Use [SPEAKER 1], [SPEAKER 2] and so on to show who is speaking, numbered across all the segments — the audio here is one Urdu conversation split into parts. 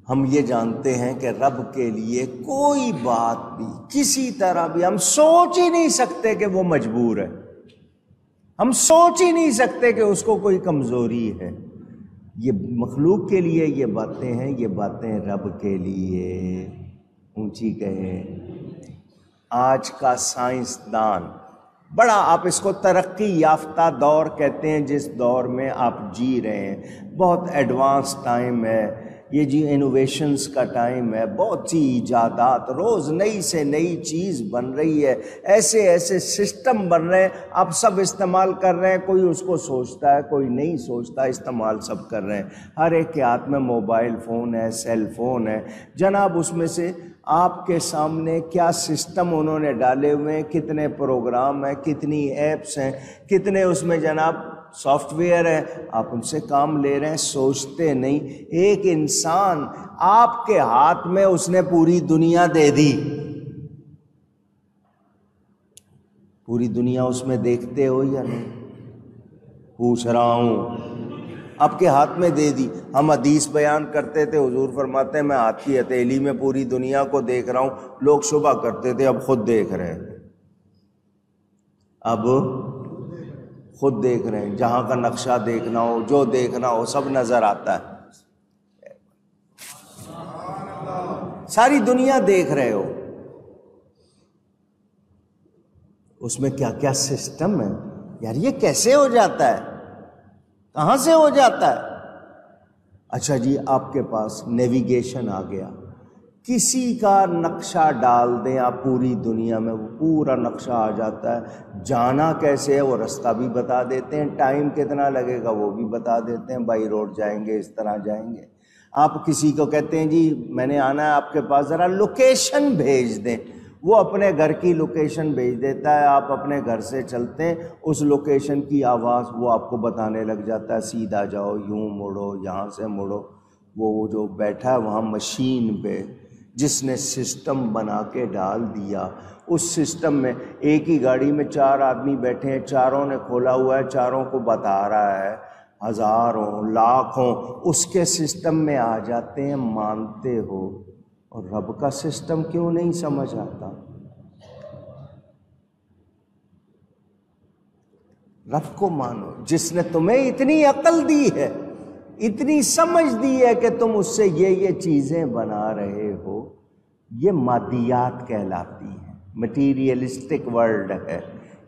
[SPEAKER 1] ہم یہ جانتے ہیں کہ رب کے لیے کوئی بات بھی کسی طرح بھی ہم سوچ ہی نہیں سکتے کہ وہ مجبور ہے، ہم سوچ ہی نہیں سکتے کہ اس کو کوئی کمزوری ہے۔ یہ مخلوق کے لیے یہ باتیں ہیں، یہ باتیں رب کے لیے اونچی کہیں۔ آج کا سائنسدان بڑا، آپ اس کو ترقی یافتہ دور کہتے ہیں جس دور میں آپ جی رہے ہیں، بہت ایڈوانس ٹائم ہے یہ جی، انوویشنز کا ٹائم ہے، بہت سی ایجادات، روز نئی سے نئی چیز بن رہی ہے، ایسے ایسے سسٹم بن رہے ہیں، آپ سب استعمال کر رہے ہیں، کوئی اس کو سوچتا ہے کوئی نہیں سوچتا، استعمال سب کر رہے ہیں۔ ہر ایک کے ہاتھ میں موبائل فون ہے، سیل فون ہے جناب، اس میں سے آپ کے سامنے کیا سسٹم انہوں نے ڈالے ہوئے ہیں، کتنے پروگرام ہیں، کتنی ایپس ہیں، کتنے اس میں جناب سافٹ ویئر ہے، آپ ان سے کام لے رہے ہیں، سوچتے نہیں۔ ایک انسان آپ کے ہاتھ میں اس نے پوری دنیا دے دی، پوری دنیا اس میں دیکھتے ہو یا نہیں؟ پوچھ رہا ہوں، آپ کے ہاتھ میں دے دی۔ ہم حدیث بیان کرتے تھے، حضور فرماتے ہیں میں ہاتھ کی ہتھیلی میں پوری دنیا کو دیکھ رہا ہوں، لوگ شبہ کرتے تھے، اب خود دیکھ رہے ہیں، اب خود دیکھ رہے ہیں، جہاں کا نقشہ دیکھنا ہو، جو دیکھنا ہو، سب نظر آتا ہے، ساری دنیا دیکھ رہے ہو۔ اس میں کیا کیا سسٹم ہے یار، یہ کیسے ہو جاتا ہے، کہاں سے ہو جاتا ہے؟ اچھا جی، آپ کے پاس نیویگیشن آ گیا، کسی کا نقشہ ڈال دیں آپ پوری دنیا میں، وہ پورا نقشہ آ جاتا ہے، جانا کیسے ہے وہ رستہ بھی بتا دیتے ہیں، ٹائم کتنا لگے گا وہ بھی بتا دیتے ہیں، بائی روڈ جائیں گے اس طرح جائیں گے۔ آپ کسی کو کہتے ہیں جی میں نے آنا ہے آپ کے پاس، ذرا لوکیشن بھیج دیں، وہ اپنے گھر کی لوکیشن بھیج دیتا ہے، آپ اپنے گھر سے چلتے ہیں، اس لوکیشن کی آواز وہ آپ کو بتانے لگ جاتا ہے، سیدھا جاؤ، یوں مڑو، یہاں سے مڑو۔ وہ جو بیٹھا ہے وہاں مشین پہ، جس نے سسٹم بنا کے ڈال دیا، اس سسٹم میں ایک ہی گاڑی میں 4 آدمی بیٹھے ہیں، چاروں نے کھولا ہوا ہے، چاروں کو بتا رہا ہے، ہزاروں لاکھوں اس کے سسٹم میں آ جاتے ہیں، مانتے ہو؟ اور رب کا سسٹم کیوں نہیں سمجھ آتا؟ رب کو مانو جس نے تمہیں اتنی عقل دی ہے، اتنی سمجھ دی ہے کہ تم اس سے یہ چیزیں بنا رہے ہو۔ یہ مادیات کہلاتی ہیں، مٹیریلسٹک ورلڈ ہے،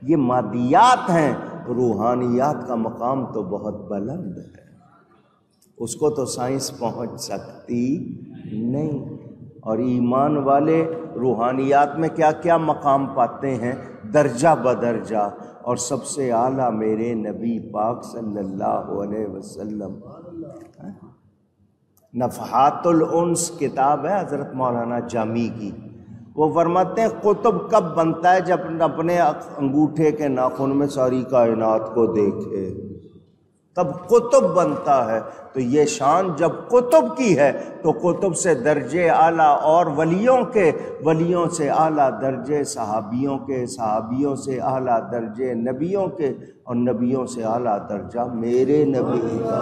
[SPEAKER 1] یہ مادیات ہیں۔ روحانیات کا مقام تو بہت بلند ہے، اس کو تو سائنس پہنچ سکتی نہیں۔ اور ایمان والے روحانیات میں کیا کیا مقام پاتے ہیں، درجہ بدرجہ، اور سب سے اعلیٰ میرے نبی پاک صلی اللہ علیہ وسلم۔ نفحات الانس کتاب ہے حضرت مولانا جامی کی، وہ فرماتے ہیں قطب کب بنتا ہے؟ جب اپنے انگوٹھے کے ناخن میں ساری کائنات کو دیکھے، تب قطب بنتا ہے۔ تو یہ شان جب قطب کی ہے تو قطب سے درجے اعلیٰ، اور ولیوں سے اعلیٰ درجے صحابیوں کے، صحابیوں سے اعلیٰ درجے نبیوں کے، اور نبیوں سے اعلیٰ درجہ میرے نبی کا۔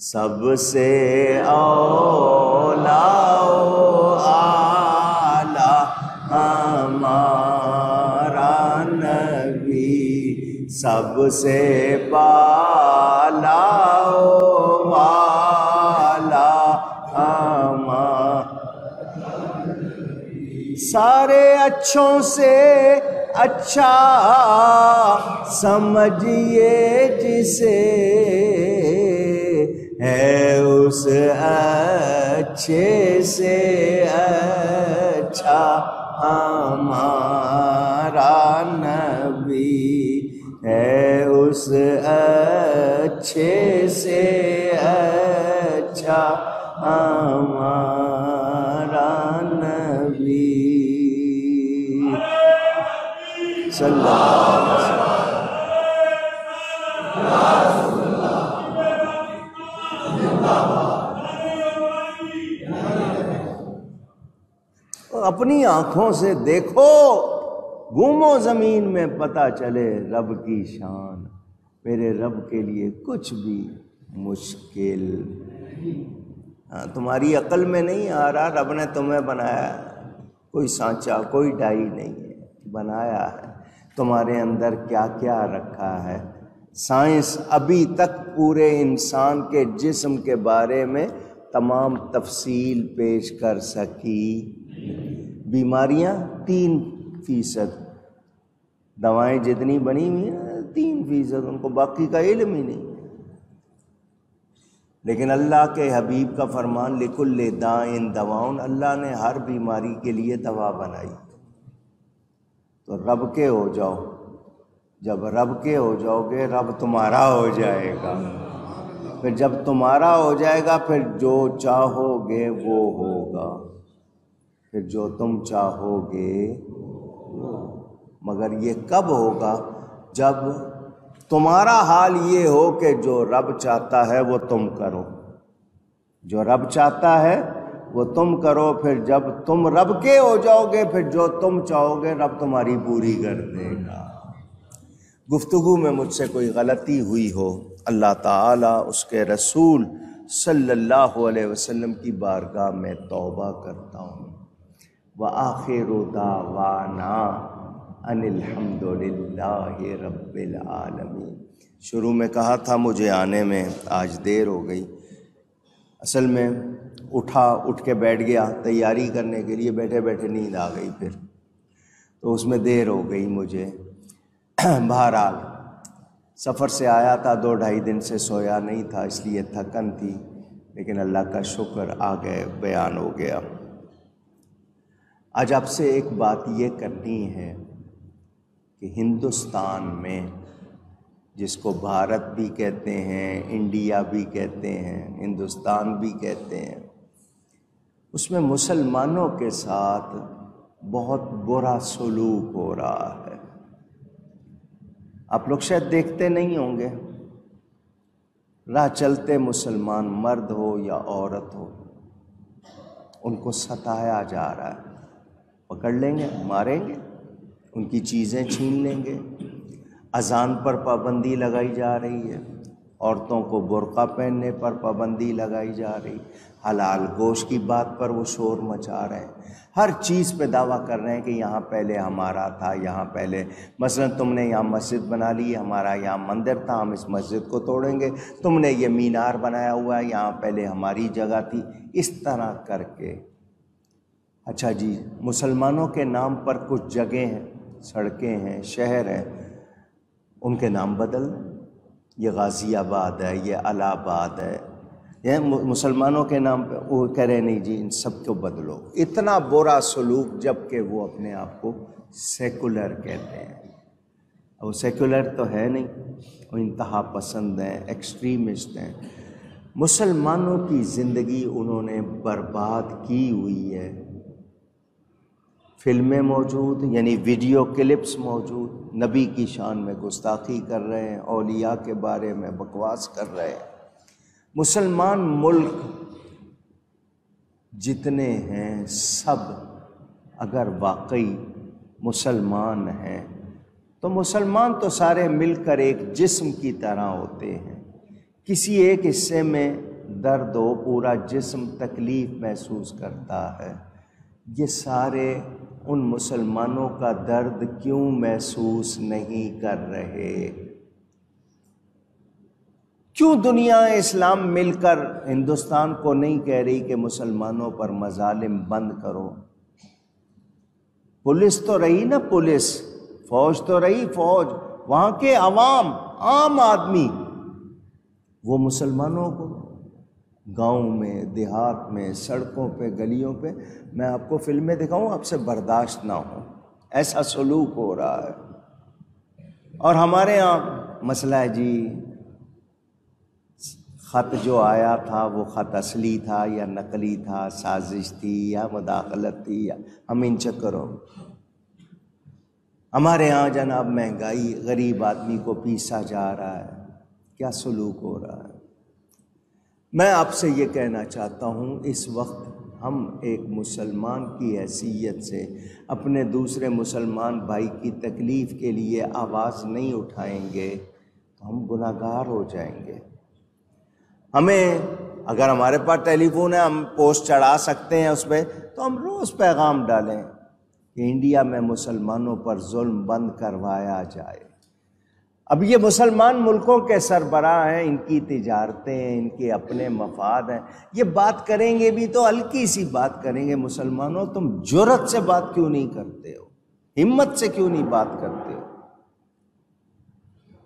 [SPEAKER 1] سب سے اولا و اعلیٰ ہمارا نبی، سب سے بالا و اعلیٰ ہمارا، سارے اچھوں سے اچھا سمجھیے جسے، ہے اس اچھے سے اچھا ہمارا نبی، ہے اس اچھے سے اچھا ہمارا نبی صلی اللہ علیہ وسلم۔ اپنی آنکھوں سے دیکھو، گھومو زمین میں، پتہ چلے رب کی شان۔ میرے رب کے لیے کچھ بھی مشکل تمہاری عقل میں نہیں آ رہا، رب نے تمہیں بنایا، کوئی سانچہ کوئی ڈائی نہیں ہے، بنایا ہے، تمہارے اندر کیا کیا رکھا ہے۔ سائنس ابھی تک پورے انسان کے جسم کے بارے میں تمام تفصیل پیش کر سکی۔ بیماریاں 3%، دوائیں جتنی بنی ہوئی ہیں 3%، ان کو باقی کا علم ہی نہیں۔ لیکن اللہ کے حبیب کا فرمان لکل داء دواء، اللہ نے ہر بیماری کے لیے دوا بنائی۔ تو رب کے ہو جاؤ، جب رب کے ہو جاؤ گے رب تمہارا ہو جائے گا، پھر جب تمہارا ہو جائے گا پھر جو چاہو گے وہ ہوگا، پھر جو تم چاہو گے مگر یہ کب ہوگا؟ جب تمہارا حال یہ ہو کہ جو رب چاہتا ہے وہ تم کرو، جو رب چاہتا ہے وہ تم کرو، پھر جب تم رب کے ہو جاؤ گے پھر جو تم چاہو گے رب تمہاری پوری کر دے گا۔ گفتگو میں مجھ سے کوئی غلطی ہوئی ہو، اللہ تعالیٰ اس کے رسول صلی اللہ علیہ وسلم کی بارگاہ میں توبہ کرتا ہوں۔ وآخر دعوانا ان الحمد للہ رب العالمین۔ شروع میں کہا تھا مجھے آنے میں آج دیر ہو گئی، اصل میں اٹھ کے بیٹھ گیا تیاری کرنے کے لیے، بیٹھے بیٹھے نیند آ گئی، پھر تو اس میں دیر ہو گئی مجھے۔ بہرحال سفر سے آیا تھا، 2-2.5 دن سے سویا نہیں تھا، اس لیے تھکن تھی، لیکن اللہ کا شکر آگے بیان ہو گیا۔ آج آپ سے ایک بات یہ کرنی ہے کہ ہندوستان میں، جس کو بھارت بھی کہتے ہیں، انڈیا بھی کہتے ہیں، ہندوستان بھی کہتے ہیں، اس میں مسلمانوں کے ساتھ بہت برا سلوک ہو رہا ہے۔ آپ لوگ شاید دیکھتے نہیں ہوں گے، راہ چلتے مسلمان مرد ہو یا عورت ہو، ان کو ستایا جا رہا ہے، پکڑ لیں گے، ماریں گے، ان کی چیزیں چھین لیں گے۔ اذان پر پابندی لگائی جا رہی ہے، عورتوں کو برقع پہننے پر پابندی لگائی جا رہی، حلال گوشت کی بات پر وہ شور مچا رہے ہیں، ہر چیز پہ دعویٰ کر رہے ہیں کہ یہاں پہلے ہمارا تھا، یہاں پہلے مثلا تم نے یہاں مسجد بنا لی، ہمارا یہاں مندر تھا، ہم اس مسجد کو توڑیں گے، تم نے یہ مینار بنایا ہوا ہے، یہاں پہلے ہماری جگہ تھی، اس طرح کر کے۔ اچھا جی، مسلمانوں کے نام پر کچھ جگہیں ہیں، سڑکیں ہیں، شہر ہیں، ان کے نام بدل دیں، یہ غازی آباد ہے، یہ الہ آباد ہے، یہ مسلمانوں کے نام پہ وہ کہہ رہے نہیں جی ان سب کو بدلو۔ اتنا برا سلوک، جب کہ وہ اپنے آپ کو سیکولر کہتے ہیں۔ وہ سیکولر تو ہے نہیں، وہ انتہا پسند ہیں، ایکسٹریمسٹ ہیں۔ مسلمانوں کی زندگی انہوں نے برباد کی ہوئی ہے۔ فلمیں موجود، یعنی ویڈیو کلپس موجود، نبی کی شان میں گستاخی کر رہے ہیں، اولیاء کے بارے میں بکواس کر رہے ہیں۔ مسلمان ملک جتنے ہیں سب اگر واقعی مسلمان ہیں تو مسلمان تو سارے مل کر ایک جسم کی طرح ہوتے ہیں۔ کسی ایک حصے میں درد ہو، پورا جسم تکلیف محسوس کرتا ہے۔ یہ سارے ان مسلمانوں کا درد کیوں محسوس نہیں کر رہے؟ کیوں دنیا اسلام مل کر ہندوستان کو نہیں کہہ رہی کہ مسلمانوں پر مظالم بند کرو؟ پولیس تو رہی نا پولیس، فوج تو رہی فوج، وہاں کے عوام، عام آدمی، وہ مسلمانوں کو گاؤں میں، دیہات میں، سڑکوں پہ، گلیوں پہ، میں آپ کو فلمیں دکھاؤں آپ سے برداشت نہ ہو، ایسا سلوک ہو رہا ہے۔ اور ہمارے ہاں مسئلہ ہے جی خط جو آیا تھا وہ خط اصلی تھا یا نقلی تھا، سازش تھی یا مداخلت تھی، یا ہم ان چکروں۔ ہمارے ہاں جناب مہنگائی، غریب آدمی کو پیسا جا رہا ہے، کیا سلوک ہو رہا ہے؟ میں آپ سے یہ کہنا چاہتا ہوں، اس وقت ہم ایک مسلمان کی حیثیت سے اپنے دوسرے مسلمان بھائی کی تکلیف کے لیے آواز نہیں اٹھائیں گے تو ہم گناہگار ہو جائیں گے۔ ہمیں اگر ہمارے پاس ٹیلی فون ہے، ہم پوسٹ چڑھا سکتے ہیں اس پہ، تو ہم روز پیغام ڈالیں کہ انڈیا میں مسلمانوں پر ظلم بند کروایا جائے۔ اب یہ مسلمان ملکوں کے سربراہ ہیں، ان کی تجارتیں ہیں، ان کے اپنے مفاد ہیں، یہ بات کریں گے بھی تو ہلکی سی بات کریں گے۔ مسلمانوں تم جرأت سے بات کیوں نہیں کرتے ہو؟ ہمت سے کیوں نہیں بات کرتے ہو؟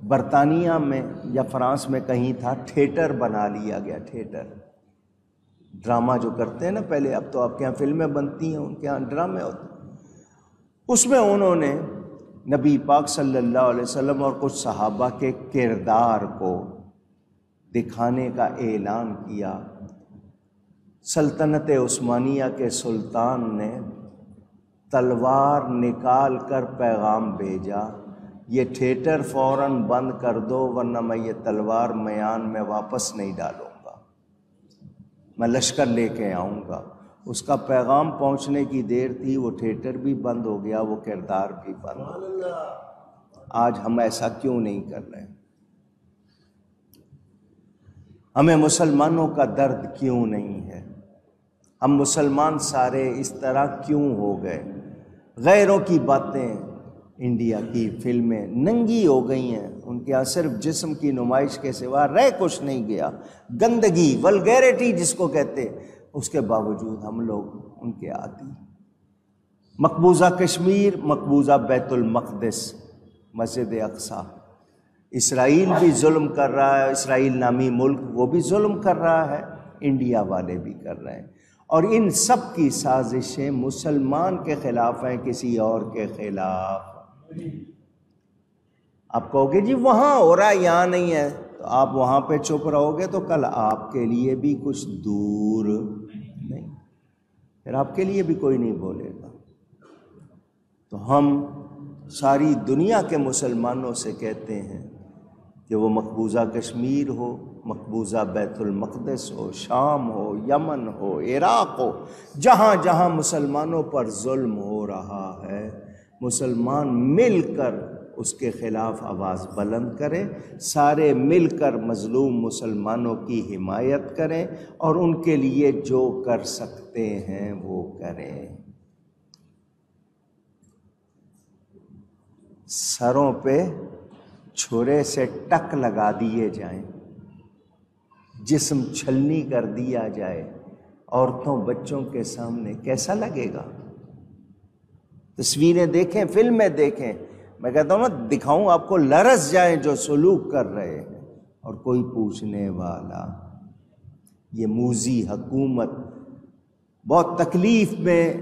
[SPEAKER 1] برطانیہ میں یا فرانس میں کہیں تھا، تھیٹر بنا لیا گیا، تھیٹر، ڈرامہ جو کرتے ہیں نا پہلے، اب تو آپ کے یہاں فلمیں بنتی ہیں، ان کے یہاں ڈرامے ہوتے ہیں۔ اس میں انہوں نے نبی پاک صلی اللہ علیہ وسلم اور کچھ صحابہ کے کردار کو دکھانے کا اعلان کیا۔ سلطنت عثمانیہ کے سلطان نے تلوار نکال کر پیغام بھیجا، یہ تھیٹر فوراً بند کر دو ورنہ میں یہ تلوار میان میں واپس نہیں ڈالوں گا، میں لشکر لے کے آؤں گا۔ اس کا پیغام پہنچنے کی دیر تھی، وہ تھیٹر بھی بند ہو گیا، وہ کردار بھی بند ہو گیا۔ آج ہم ایسا کیوں نہیں کر رہے؟ ہمیں مسلمانوں کا درد کیوں نہیں ہے؟ ہم مسلمان سارے اس طرح کیوں ہو گئے؟ غیروں کی باتیں، انڈیا کی فلمیں ننگی ہو گئی ہیں، ان کے یہاں صرف جسم کی نمائش کے سوا رہ کچھ نہیں گیا، گندگی، ولگیرٹی جس کو کہتے، اس کے باوجود ہم لوگ ان کے عادی۔ مقبوضہ کشمیر، مقبوضہ بیت المقدس، مسجد اقصی، اسرائیل بھی ظلم کر رہا ہے، اسرائیل نامی ملک وہ بھی ظلم کر رہا ہے، انڈیا والے بھی کر رہے ہیں، اور ان سب کی سازشیں مسلمان کے خلاف ہیں، کسی اور کے خلاف۔ آپ کہو گے جی وہاں ہو رہا ہے یہاں نہیں ہے، تو آپ وہاں پہ چپ رہو گے تو کل آپ کے لیے بھی کچھ دور نہیں، پھر آپ کے لیے بھی کوئی نہیں بولے گا۔ تو ہم ساری دنیا کے مسلمانوں سے کہتے ہیں کہ وہ مقبوضہ کشمیر ہو، مقبوضہ بیت المقدس ہو، شام ہو، یمن ہو، عراق ہو، جہاں جہاں مسلمانوں پر ظلم ہو رہا ہے، مسلمان مل کر اس کے خلاف آواز بلند کریں، سارے مل کر مظلوم مسلمانوں کی حمایت کریں اور ان کے لیے جو کر سکتے ہیں وہ کریں۔ سروں پہ چھرے سے ٹک لگا دیے جائیں، جسم چھلنی کر دیا جائے عورتوں بچوں کے سامنے، کیسا لگے گا؟ تصویریں دیکھیں، فلمیں دیکھیں، میں کہتا ہوں نا دکھاؤں آپ کو، لرز جائیں جو سلوک کر رہے ہیں، اور کوئی پوچھنے والا۔ یہ موذی حکومت بہت تکلیف میں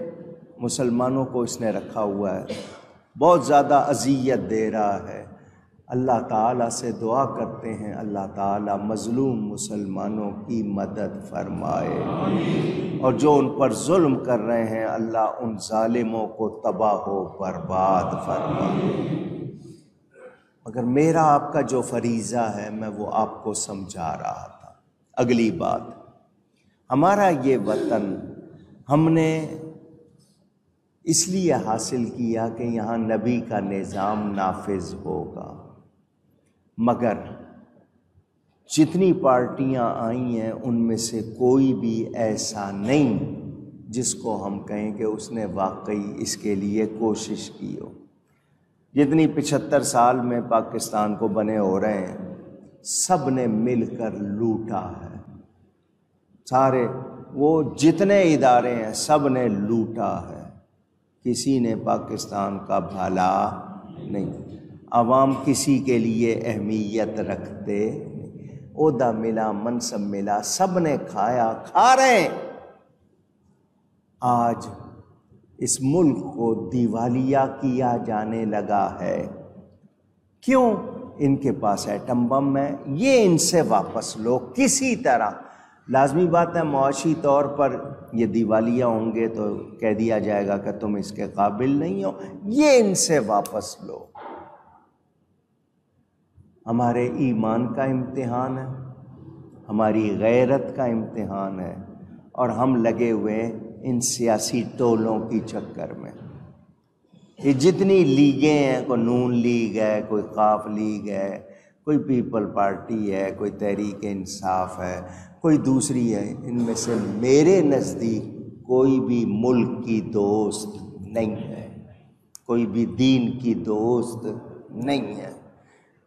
[SPEAKER 1] مسلمانوں کو اس نے رکھا ہوا ہے، بہت زیادہ اذیت دے رہا ہے۔ اللہ تعالیٰ سے دعا کرتے ہیں اللہ تعالیٰ مظلوم مسلمانوں کی مدد فرمائے، اور جو ان پر ظلم کر رہے ہیں اللہ ان ظالموں کو تباہ و برباد فرمائے۔ مگر میرا آپ کا جو فریضہ ہے میں وہ آپ کو سمجھا رہا تھا۔ اگلی بات، ہمارا یہ وطن ہم نے اس لیے حاصل کیا کہ یہاں نبی کا نظام نافذ ہوگا، مگر جتنی پارٹیاں آئی ہیں ان میں سے کوئی بھی ایسا نہیں جس کو ہم کہیں کہ اس نے واقعی اس کے لیے کوشش کی ہو۔ جتنی 75 سال میں پاکستان کو بنے ہو رہے ہیں، سب نے مل کر لوٹا ہے، سارے وہ جتنے ادارے ہیں سب نے لوٹا ہے، کسی نے پاکستان کا بھلا نہیں۔ عوام کسی کے لیے اہمیت رکھتے نہیں، عہدہ ملا، منصب ملا، سب نے کھایا، کھا رہے ہیں۔ آج اس ملک کو دیوالیہ کیا جانے لگا ہے، کیوں؟ ان کے پاس ایٹم بم ہے، یہ ان سے واپس لو کسی طرح۔ لازمی بات ہے معاشی طور پر یہ دیوالیہ ہوں گے تو کہہ دیا جائے گا کہ تم اس کے قابل نہیں ہو، یہ ان سے واپس لو۔ ہمارے ایمان کا امتحان ہے، ہماری غیرت کا امتحان ہے، اور ہم لگے ہوئے ان سیاسی ٹولوں کی چکر میں۔ یہ جتنی لیگیں ہیں، کوئی نون لیگ ہے، کوئی قاف لیگ ہے، کوئی پیپل پارٹی ہے، کوئی تحریک انصاف ہے، کوئی دوسری ہے، ان میں سے میرے نزدیک کوئی بھی ملک کی دوست نہیں ہے، کوئی بھی دین کی دوست نہیں ہے۔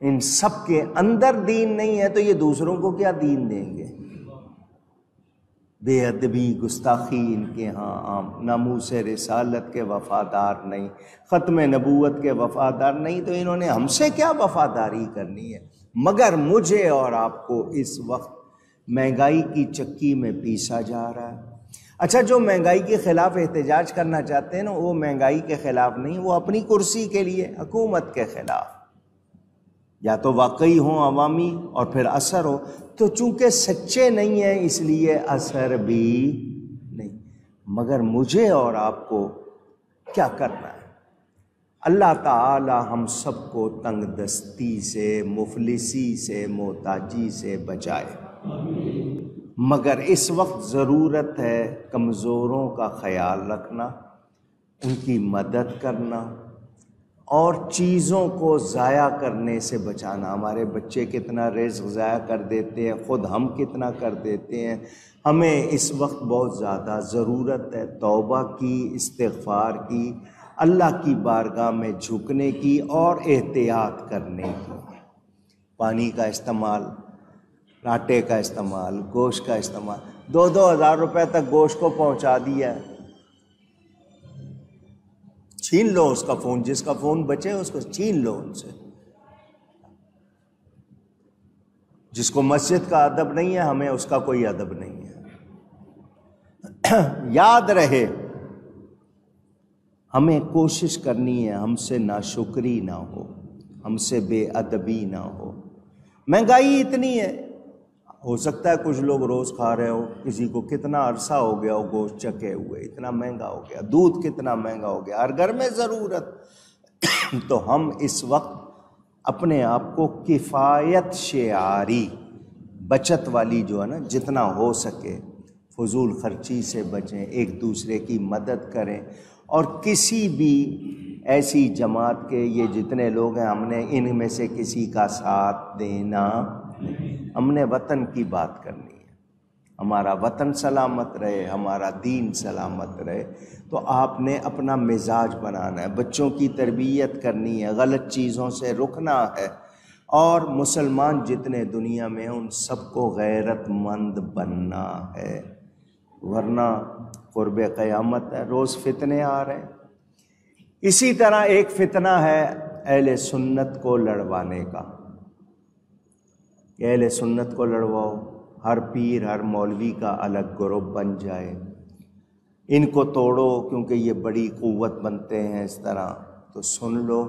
[SPEAKER 1] ان سب کے اندر دین نہیں ہے تو یہ دوسروں کو کیا دین دیں گے؟ بے ادبی، گستاخی ان کے ہاں عام، ناموس رسالت کے وفادار نہیں، ختم نبوت کے وفادار نہیں، تو انہوں نے ہم سے کیا وفاداری کرنی ہے؟ مگر مجھے اور آپ کو اس وقت مہنگائی کی چکی میں پیسا جا رہا ہے۔ اچھا، جو مہنگائی کے خلاف احتجاج کرنا چاہتے ہیں نا، وہ مہنگائی کے خلاف نہیں، وہ اپنی کرسی کے لیے حکومت کے خلاف، یا تو واقعی ہوں عوامی اور پھر اثر ہو، تو چونکہ سچے نہیں ہیں اس لیے اثر بھی نہیں۔ مگر مجھے اور آپ کو کیا کرنا ہے؟ اللہ تعالی ہم سب کو تنگ دستی سے، مفلسی سے، محتاجی سے بچائے۔ مگر اس وقت ضرورت ہے کمزوروں کا خیال رکھنا، ان کی مدد کرنا اور چیزوں کو ضائع کرنے سے بچانا۔ ہمارے بچے کتنا رزق ضائع کر دیتے ہیں، خود ہم کتنا کر دیتے ہیں۔ ہمیں اس وقت بہت زیادہ ضرورت ہے توبہ کی، استغفار کی، اللہ کی بارگاہ میں جھکنے کی اور احتیاط کرنے کی۔ پانی کا استعمال، آٹے کا استعمال، گوشت کا استعمال، 2,000 روپے تک گوشت کو پہنچا دیا ہے۔ چھین لو اس کا فون، جس کا فون بچے اس کو چھین لو ان سے۔ جس کو مسجد کا ادب نہیں ہے، ہمیں اس کا کوئی ادب نہیں ہے۔ یاد رہے، ہمیں کوشش کرنی ہے ہم سے ناشکری نہ ہو، ہم سے بے ادبی نہ ہو۔ مہنگائی اتنی ہے، ہو سکتا ہے کچھ لوگ روز کھا رہے ہو، کسی کو کتنا عرصہ ہو گیا ہو گوشت چکے ہوئے، اتنا مہنگا ہو گیا، دودھ کتنا مہنگا ہو گیا، ہر گھر میں ضرورت۔ تو ہم اس وقت اپنے آپ کو کفایت شعاری، بچت والی جو ہے نا، جتنا ہو سکے فضول خرچی سے بچیں، ایک دوسرے کی مدد کریں، اور کسی بھی ایسی جماعت کے، یہ جتنے لوگ ہیں، ہم نے ان میں سے کسی کا ساتھ دینا، ہم نے وطن کی بات کرنی ہے، ہمارا وطن سلامت رہے، ہمارا دین سلامت رہے۔ تو آپ نے اپنا مزاج بنانا ہے، بچوں کی تربیت کرنی ہے، غلط چیزوں سے رکنا ہے، اور مسلمان جتنے دنیا میں ہیں ان سب کو غیرت مند بننا ہے، ورنہ قرب قیامت ہے، روز فتنے آ رہے ہیں۔ اسی طرح ایک فتنہ ہے اہل سنت کو لڑوانے کا، کہ اہل سنت کو لڑواؤ، ہر پیر ہر مولوی کا الگ گروپ بن جائے، ان کو توڑو کیونکہ یہ بڑی قوت بنتے ہیں اس طرح۔ تو سن لو،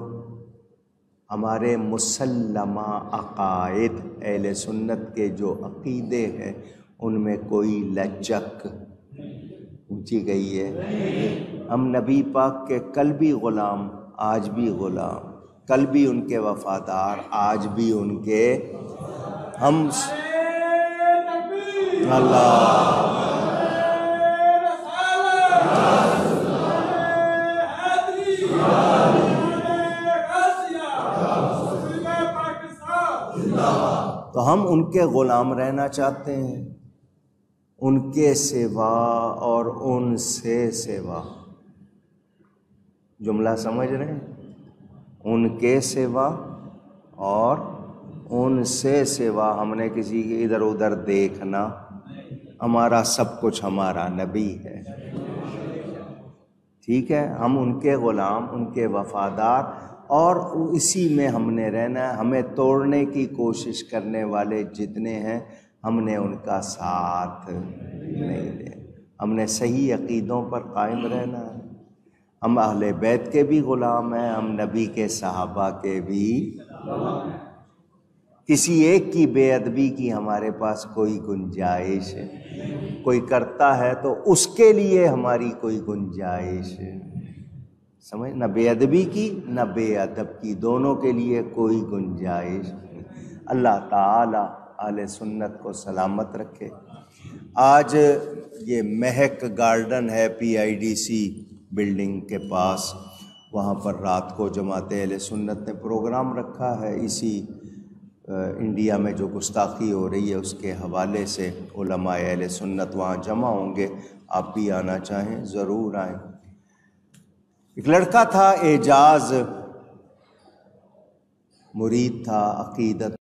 [SPEAKER 1] ہمارے مسلمہ عقائد، اہل سنت کے جو عقیدے ہیں، ان میں کوئی لچک اونچی گئی ہے۔ ہم نبی پاک کے کل بھی غلام، آج بھی غلام، کل بھی ان کے وفادار، آج بھی ان کے، ہم اللہ تو ہم ان کے غلام رہنا چاہتے ہیں، ان کے سوا اور ان سے سوا۔ جملہ سمجھ رہے ہیں؟ ان کے سوا اور ان سے سوا، ہم نے کسی کے ادھر ادھر دیکھنا، ہمارا سب کچھ ہمارا نبی ہے، ٹھیک ہے؟ ہم ان کے غلام، ان کے وفادار، اور اسی میں ہم نے رہنا ہے۔ ہمیں توڑنے کی کوشش کرنے والے جتنے ہیں، ہم نے ان کا ساتھ نہیں دینا، ہم نے صحیح عقیدوں پر قائم رہنا ہے۔ ہم اہل بیت کے بھی غلام ہیں، ہم نبی کے صحابہ کے بھی۔ کسی ایک کی بے ادبی کی ہمارے پاس کوئی گنجائش ہے، کوئی کرتا ہے تو اس کے لیے ہماری کوئی گنجائش ہے، سمجھ؟ نہ بے ادبی کی نہ بے ادب کی، دونوں کے لیے کوئی گنجائش نہیں۔ اللہ تعالی اہل سنت کو سلامت رکھے۔ آج یہ مہک گارڈن ہے PIDC بلڈنگ کے پاس، وہاں پر رات کو جماعت اہل سنت نے پروگرام رکھا ہے، اسی انڈیا میں جو گستاخی ہو رہی ہے اس کے حوالے سے علماء اہل سنت وہاں جمع ہوں گے، آپ بھی آنا چاہیں ضرور آئیں۔ ایک لڑکا تھا اعجاز، مرید تھا، عقیدت